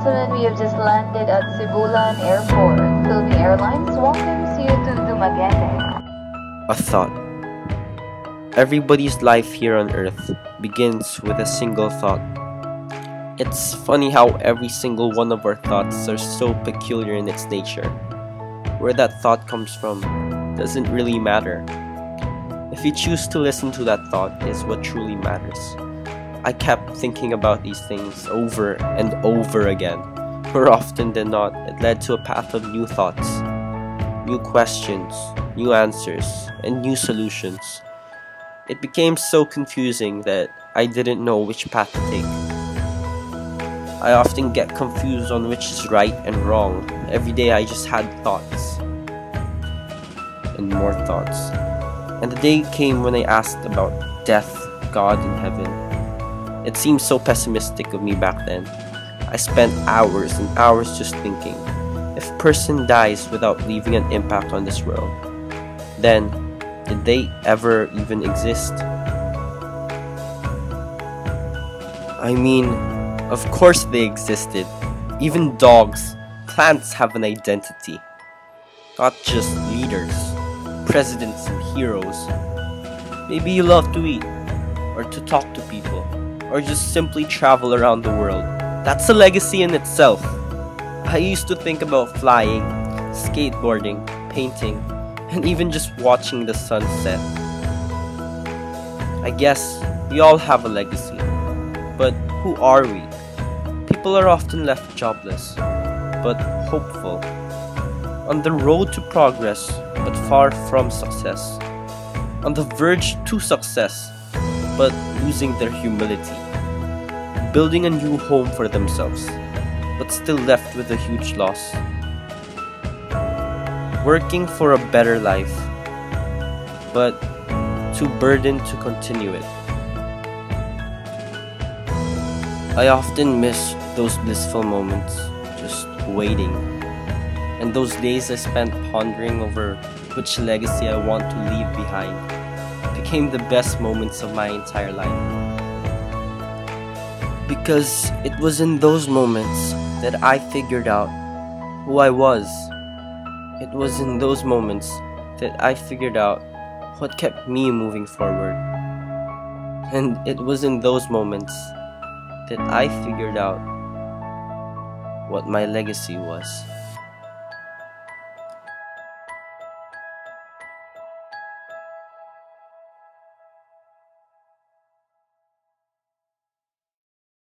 gentlemen, we have just landed at Cebulan Airport. Philippine Airlines welcomes you to Dumaguete. A thought. Everybody's life here on Earth begins with a single thought. It's funny how every single one of our thoughts are so peculiar in its nature. Where that thought comes from doesn't really matter. If you choose to listen to that thought is what truly matters. I kept thinking about these things over and over again. More often than not, it led to a path of new thoughts, new questions, new answers, and new solutions. It became so confusing that I didn't know which path to take. I often get confused on which is right and wrong. Every day I just had thoughts. And more thoughts. And the day came when I asked about death, God, and heaven. It seemed so pessimistic of me back then. I spent hours and hours just thinking, if a person dies without leaving an impact on this world, then did they ever even exist? I mean, of course they existed. Even dogs, plants have an identity. Not just leaders, presidents and heroes. Maybe you love to eat, or to talk to people, or just simply travel around the world. That's a legacy in itself. I used to think about flying, skateboarding, painting, and even just watching the sunset. I guess we all have a legacy, but who are we? People are often left jobless, but hopeful, on the road to progress, but far from success, on the verge to success, but losing their humility, building a new home for themselves, but still left with a huge loss, working for a better life, but too burdened to continue it. I often miss those blissful moments, just waiting, and those days I spent pondering over which legacy I want to leave behind became the best moments of my entire life. Because it was in those moments that I figured out who I was. It was in those moments that I figured out what kept me moving forward. And it was in those moments that I figured out what my legacy was.